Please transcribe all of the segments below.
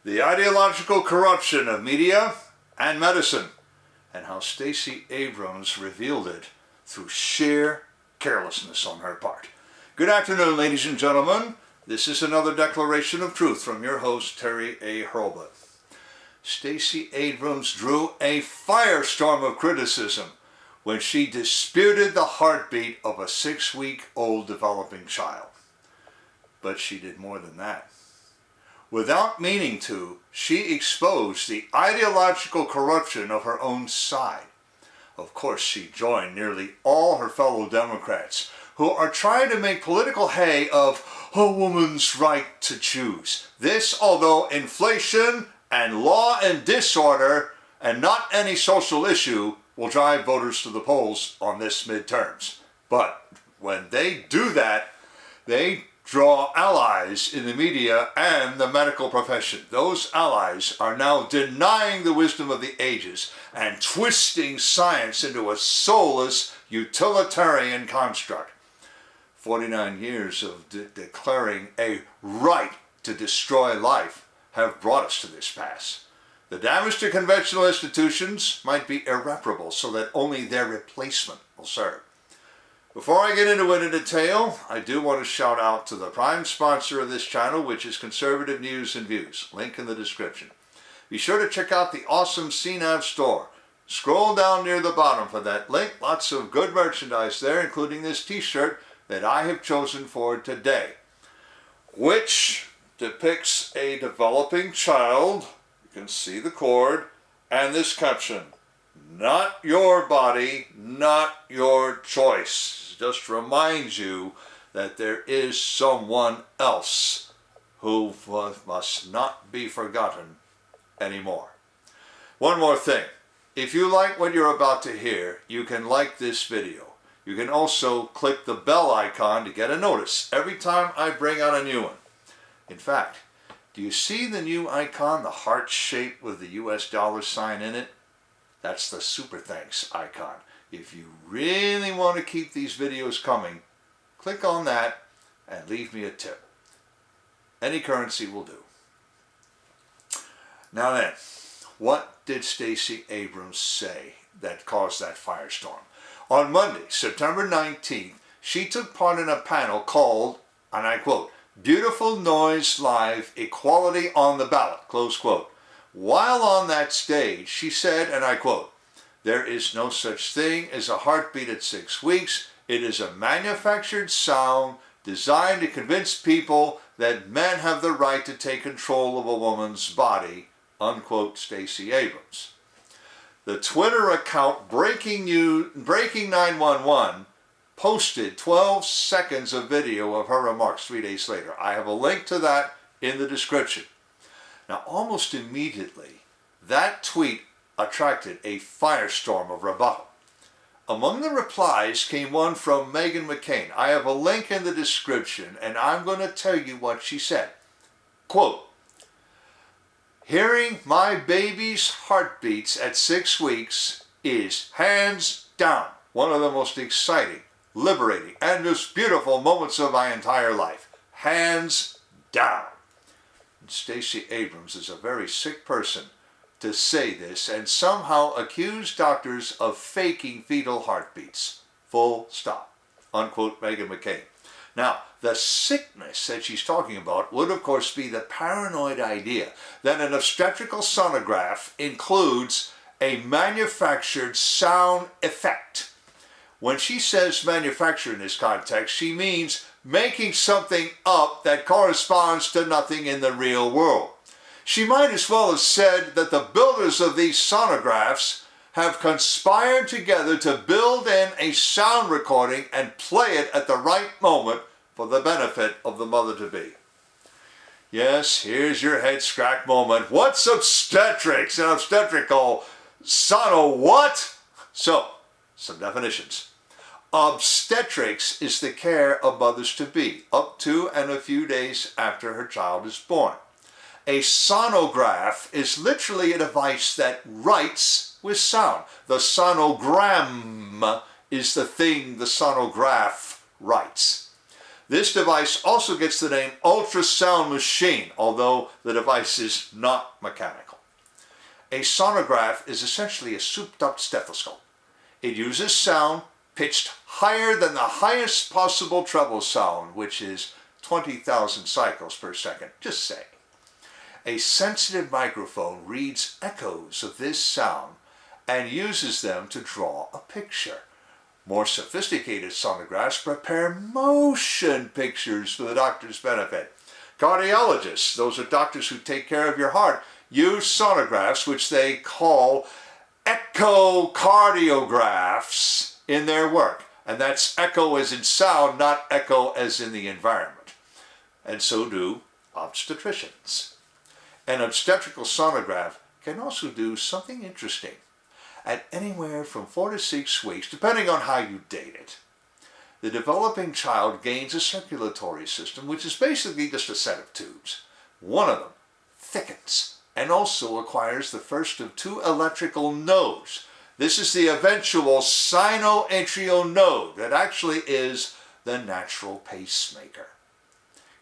the ideological corruption of media and medicine, and how Stacey Abrams revealed it through sheer carelessness on her part. Good afternoon, ladies and gentlemen. This is another declaration of truth from your host, Terry A. Hurlbut. Stacey Abrams drew a firestorm of criticism when she disputed the heartbeat of a 6-week-old developing child. But she did more than that. Without meaning to, she exposed the ideological corruption of her own side. Of course, she joined nearly all her fellow Democrats who are trying to make political hay of a woman's right to choose. This, although inflation and law and disorder and not any social issue will drive voters to the polls on this midterms. But when they do that, they draw allies in the media and the medical profession. Those allies are now denying the wisdom of the ages and twisting science into a soulless utilitarian construct. 49 years of declaring a right to destroy life have brought us to this pass. The damage to conventional institutions might be irreparable, so that only their replacement will serve. Before I get into it in detail, I do want to shout out to the prime sponsor of this channel, which is Conservative News and Views. Link in the description. Be sure to check out the awesome CNAV Store. Scroll down near the bottom for that link. Lots of good merchandise there, including this t-shirt that I have chosen for today, which depicts a developing child. You can see the cord, and this caption: "Not your body, not your choice." Just reminds you that there is someone else who must not be forgotten anymore. One more thing. If you like what you're about to hear, you can like this video. You can also click the bell icon to get a notice every time I bring out a new one. In fact, do you see the new icon, the heart shape with the US dollar sign in it? That's the super thanks icon. If you really want to keep these videos coming, click on that and leave me a tip. Any currency will do. Now then, what did Stacey Abrams say that caused that firestorm? On Monday, September 19th, she took part in a panel called, and I quote, "Beautiful Noise Live, Equality on the Ballot," close quote. While on that stage, she said, and I quote, "There is no such thing as a heartbeat at 6 weeks. It is a manufactured sound designed to convince people that men have the right to take control of a woman's body," unquote, Stacey Abrams. The Twitter account Breaking 911 posted 12 seconds of video of her remarks 3 days later. I have a link to that in the description. Now, almost immediately, that tweet attracted a firestorm of rebuttal. Among the replies came one from Meghan McCain. I have a link in the description, and I'm going to tell you what she said. Quote, "Hearing my baby's heartbeats at 6 weeks is hands down one of the most exciting, liberating, and most beautiful moments of my entire life. Hands down." Stacey Abrams is a very sick person to say this and somehow accuse doctors of faking fetal heartbeats. Full stop. Unquote, Meghan McCain. Now, the sickness that she's talking about would, of course, be the paranoid idea that an obstetrical sonograph includes a manufactured sound effect. When she says manufacture in this context, she means making something up that corresponds to nothing in the real world. She might as well have said that the builders of these sonographs have conspired together to build in a sound recording and play it at the right moment for the benefit of the mother-to-be. Yes, here's your head-scratch moment. What's obstetrics? An obstetrical sono what? So, some definitions. Obstetrics is the care of mothers-to-be up to and a few days after her child is born. A sonograph is literally a device that writes with sound. The sonogram is the thing the sonograph writes. This device also gets the name ultrasound machine, although the device is not mechanical. A sonograph is essentially a souped-up stethoscope. It uses sound pitched higher than the highest possible treble sound, which is 20,000 cycles per second, just say. A sensitive microphone reads echoes of this sound and uses them to draw a picture. More sophisticated sonographs prepare motion pictures for the doctor's benefit. Cardiologists, those are doctors who take care of your heart, use sonographs, which they call echocardiographs, in their work. And that's echo as in sound, not echo as in the environment. And so do obstetricians. An obstetrical sonograph can also do something interesting. At anywhere from 4 to 6 weeks, depending on how you date it, the developing child gains a circulatory system, which is basically just a set of tubes. One of them thickens and also acquires the first of 2 electrical nodes. This is the eventual sinoatrial node that actually is the natural pacemaker.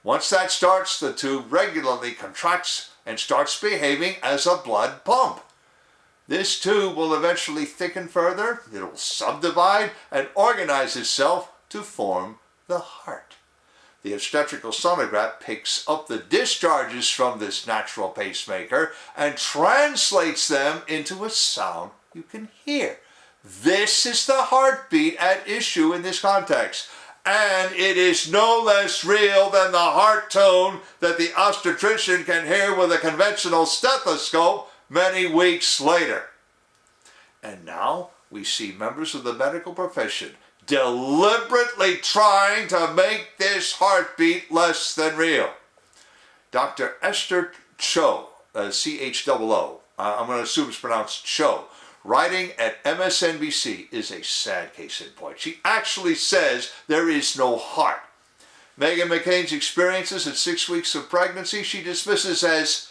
Once that starts, the tube regularly contracts and starts behaving as a blood pump. This tube will eventually thicken further, it will subdivide and organize itself to form the heart. The obstetrical sonograph picks up the discharges from this natural pacemaker and translates them into a sound you can hear. This is the heartbeat at issue in this context. And it is no less real than the heart tone that the obstetrician can hear with a conventional stethoscope many weeks later. And now we see members of the medical profession deliberately trying to make this heartbeat less than real. Dr. Esther Cho, C-H-O-O, I'm going to assume it's pronounced Cho, writing at MSNBC, is a sad case in point. She actually says there is no heart. Meghan McCain's experiences at 6 weeks of pregnancy she dismisses as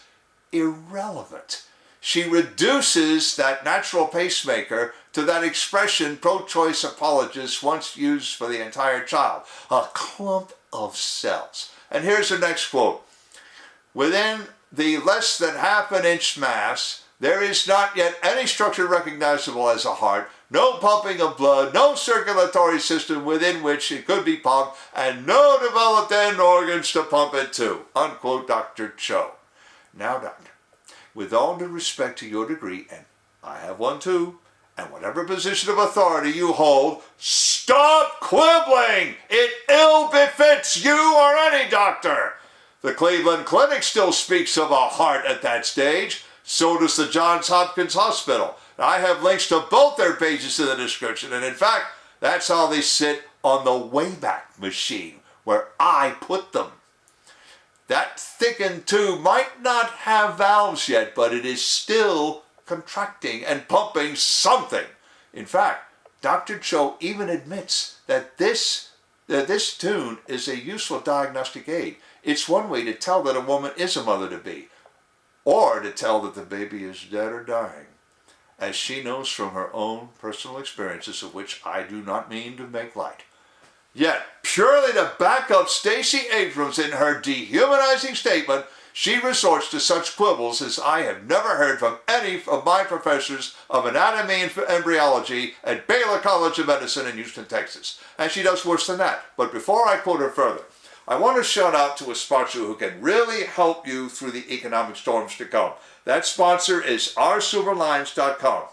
irrelevant. She reduces that natural pacemaker to that expression pro-choice apologists once used for the entire child, a clump of cells. And here's her next quote. Within the less than half an inch mass, there is not yet any structure recognizable as a heart, no pumping of blood, no circulatory system within which it could be pumped, and no developed end organs to pump it to. Unquote, Dr. Cho. Now, doctor, with all due respect to your degree, and I have one too, and whatever position of authority you hold, stop quibbling! It ill befits you or any doctor. The Cleveland Clinic still speaks of a heart at that stage. So does the Johns Hopkins Hospital. I have links to both their pages in the description, and in fact, that's how they sit on the Wayback Machine, where I put them. That thickened tube might not have valves yet, but it is still contracting and pumping something. In fact, Dr. Cho even admits that this tune is a useful diagnostic aid. It's one way to tell that a woman is a mother-to-be, or to tell that the baby is dead or dying, as she knows from her own personal experiences, of which I do not mean to make light. Yet, purely to back up Stacey Abrams in her dehumanizing statement, she resorts to such quibbles as I have never heard from any of my professors of anatomy and embryology at Baylor College of Medicine in Houston, Texas. And she does worse than that. But before I quote her further, I want to shout out to a sponsor who can really help you through the economic storms to come. That sponsor is oursilverlines.com.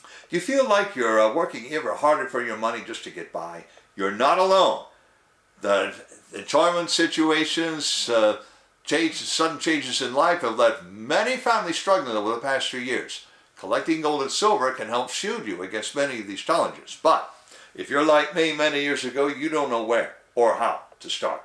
Do you feel like you're working ever harder for your money just to get by? You're not alone. The employment situations, sudden changes in life have left many families struggling over the past 3 years. Collecting gold and silver can help shield you against many of these challenges. But if you're like me many years ago, you don't know where or how to start.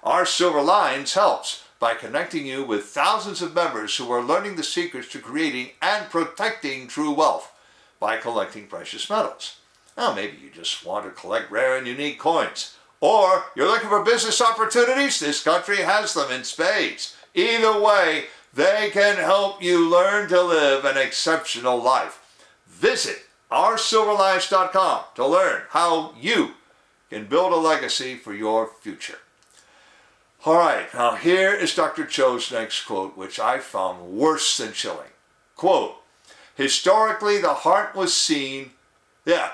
Our Silver Lines helps by connecting you with thousands of members who are learning the secrets to creating and protecting true wealth by collecting precious metals. Now, maybe you just want to collect rare and unique coins, or you're looking for business opportunities. This country has them in spades. Either way, they can help you learn to live an exceptional life. Visit oursilverlines.com to learn how you can build a legacy for your future. All right, now here is Dr. Cho's next quote, which I found worse than chilling. Quote, historically the heart was seen,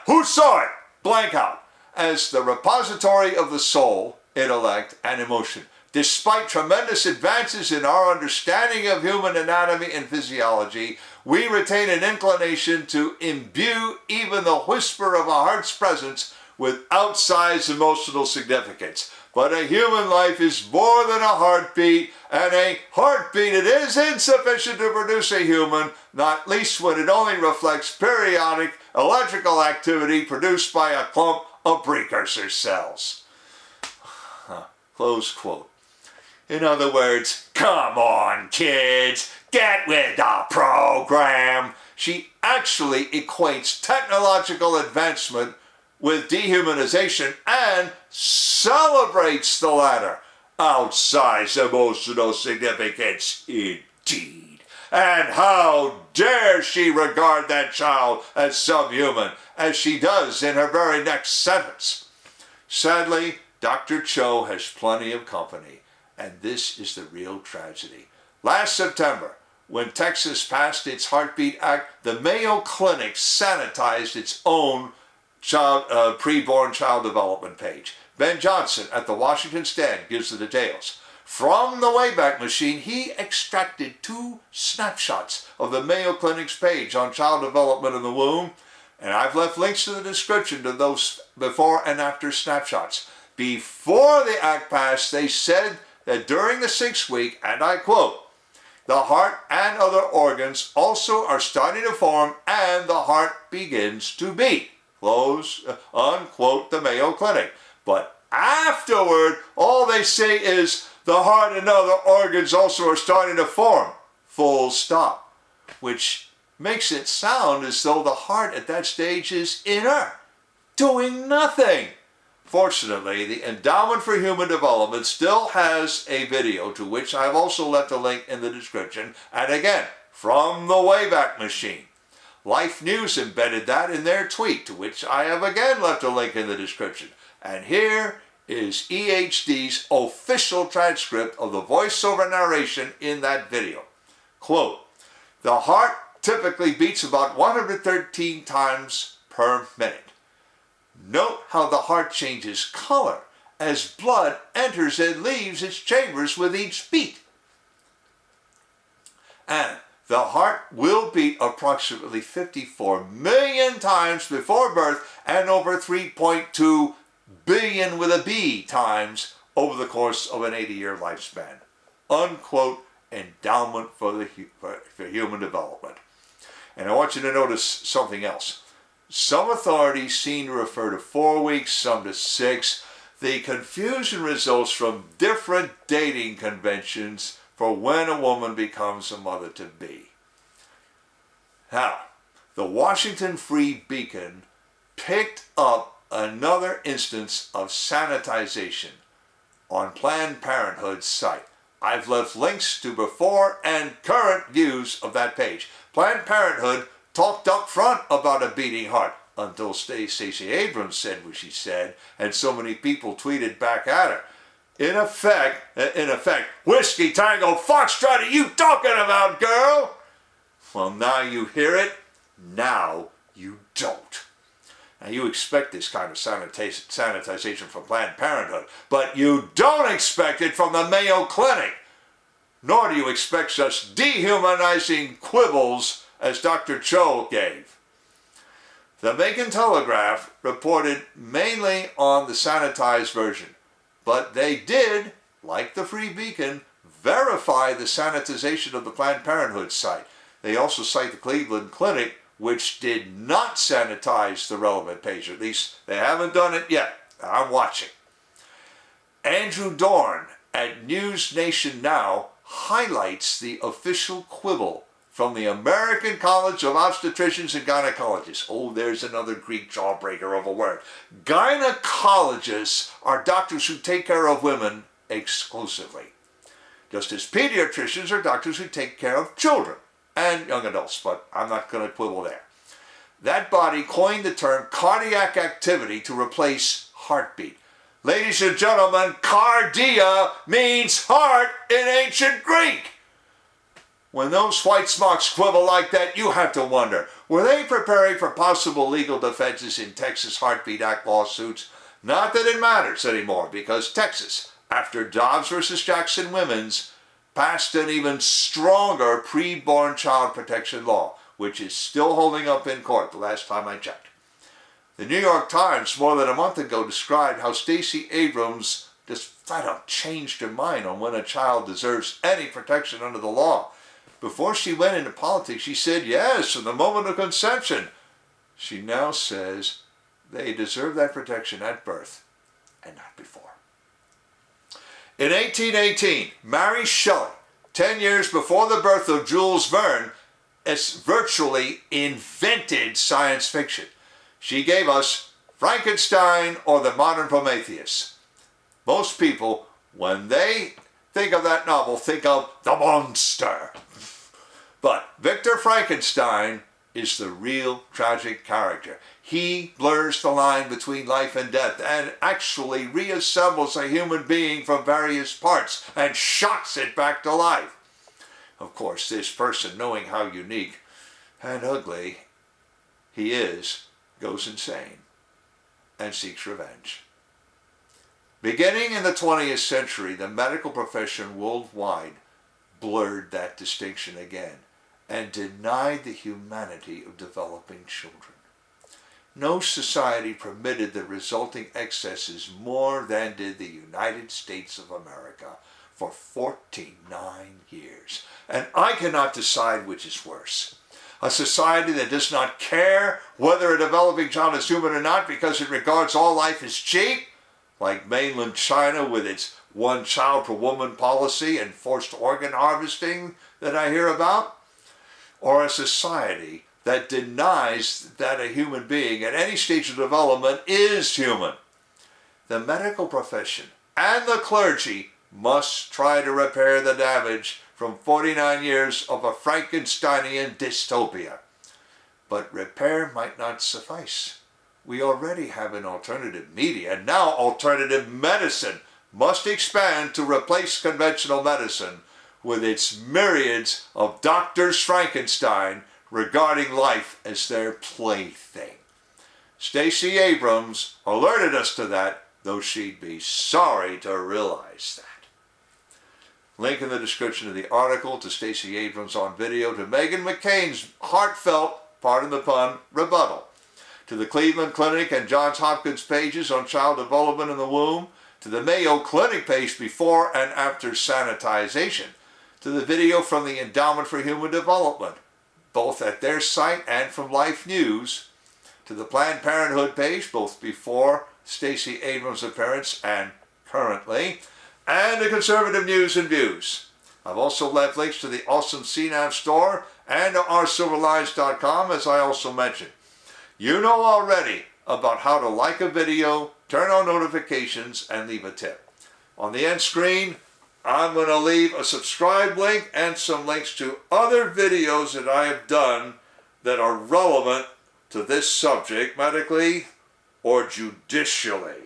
who saw it? Blank out. As the repository of the soul, intellect, and emotion. Despite tremendous advances in our understanding of human anatomy and physiology, we retain an inclination to imbue even the whisper of a heart's presence with outsized emotional significance. But a human life is more than a heartbeat, and a heartbeat it is insufficient to produce a human, not least when it only reflects periodic electrical activity produced by a clump of precursor cells. Close quote. In other words, come on kids, get with the program. She actually equates technological advancement with dehumanization and celebrates the latter. Outsized emotional significance indeed. And how dare she regard that child as subhuman, as she does in her very next sentence. Sadly, Dr. Cho has plenty of company, and this is the real tragedy. Last September, when Texas passed its Heartbeat Act, the Mayo Clinic sanitized its own preborn child development page. Ben Johnson at the Washington Stand gives the details. From the Wayback Machine, he extracted 2 snapshots of the Mayo Clinic's page on child development in the womb, and I've left links to the description to those before and after snapshots. Before the act passed, they said that during the 6th week, and I quote, the heart and other organs also are starting to form and the heart begins to beat. Close, unquote, the Mayo Clinic. But afterward, all they say is the heart and other organs also are starting to form. Full stop. Which makes it sound as though the heart at that stage is inert, doing nothing. Fortunately, the Endowment for Human Development still has a video to which I've also left a link in the description, and again, from the Wayback Machine. Life News embedded that in their tweet, to which I have again left a link in the description. And here is EHD's official transcript of the voiceover narration in that video. Quote, the heart typically beats about 113 times per minute. Note how the heart changes color as blood enters and leaves its chambers with each beat. And the heart will beat approximately 54 million times before birth and over 3.2 billion with a B times over the course of an 80-year lifespan. Unquote, Endowment for Human Development. And I want you to notice something else. Some authorities seem to refer to 4 weeks, some to 6. The confusion results from different dating conventions for when a woman becomes a mother-to-be. Now, the Washington Free Beacon picked up another instance of sanitization on Planned Parenthood's site. I've left links to before and current views of that page. Planned Parenthood talked up front about a beating heart until Stacey Abrams said what she said, and so many people tweeted back at her. In effect, Whiskey Tango Foxtrot, are you talking about, girl? Well, now you hear it, now you don't. Now you expect this kind of sanitization from Planned Parenthood, but you don't expect it from the Mayo Clinic. Nor do you expect such dehumanizing quibbles as Dr. Cho gave. The Macon Telegraph reported mainly on the sanitized version, but they did, like the Free Beacon, verify the sanitization of the Planned Parenthood site. They also cite the Cleveland Clinic, which did not sanitize the relevant page. At least they haven't done it yet. I'm watching. Andrew Dorn at News Nation Now highlights the official quibble from the American College of Obstetricians and Gynecologists. Oh, there's another Greek jawbreaker of a word. Gynecologists are doctors who take care of women exclusively, just as pediatricians are doctors who take care of children and young adults, but I'm not going to quibble there. That body coined the term cardiac activity to replace heartbeat. Ladies and gentlemen, cardia means heart in ancient Greek. When those white smocks quibble like that, you have to wonder, were they preparing for possible legal defenses in Texas Heartbeat Act lawsuits? Not that it matters anymore, because Texas, after Dobbs versus Jackson Women's, passed an even stronger preborn child protection law, which is still holding up in court the last time I checked. The New York Times, more than a month ago, described how Stacey Abrams just flat out changed her mind on when a child deserves any protection under the law. Before she went into politics, she said yes from the moment of conception. She now says they deserve that protection at birth and not before. In 1818, Mary Shelley, 10 years before the birth of Jules Verne, virtually invented science fiction. She gave us Frankenstein or the modern Prometheus. Most people, when they think of that novel, think of the monster. But Victor Frankenstein is the real tragic character. He blurs the line between life and death and actually reassembles a human being from various parts and shocks it back to life. Of course, this person, knowing how unique and ugly he is, goes insane and seeks revenge. Beginning in the 20th century, the medical profession worldwide blurred that distinction again and denied the humanity of developing children. No society permitted the resulting excesses more than did the United States of America for 49 years. And I cannot decide which is worse. A society that does not care whether a developing child is human or not because it regards all life as cheap, like mainland China with its one child per woman policy and forced organ harvesting that I hear about, or a society that denies that a human being at any stage of development is human. The medical profession and the clergy must try to repair the damage from 49 years of a Frankensteinian dystopia. But repair might not suffice. We already have an alternative media, and now alternative medicine must expand to replace conventional medicine with its myriads of Doctors Frankenstein regarding life as their plaything. Stacey Abrams alerted us to that, though she'd be sorry to realize that. Link in the description of the article to Stacey Abrams on video, to Meghan McCain's heartfelt, pardon the pun, rebuttal, to the Cleveland Clinic and Johns Hopkins pages on child development in the womb, to the Mayo Clinic page before and after sanitization, to the video from the Endowment for Human Development, both at their site and from Life News, to the Planned Parenthood page, both before Stacey Abrams' appearance and currently, and the Conservative News and Views. I've also left links to the awesome CNAV Store and to oursilverlines.com, as I also mentioned. You know already about how to like a video, turn on notifications, and leave a tip. On the end screen, I'm going to leave a subscribe link and some links to other videos that I have done that are relevant to this subject, medically or judicially.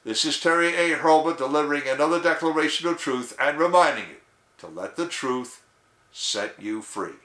This is Terry A. Hurlbut delivering another declaration of truth and reminding you to let the truth set you free.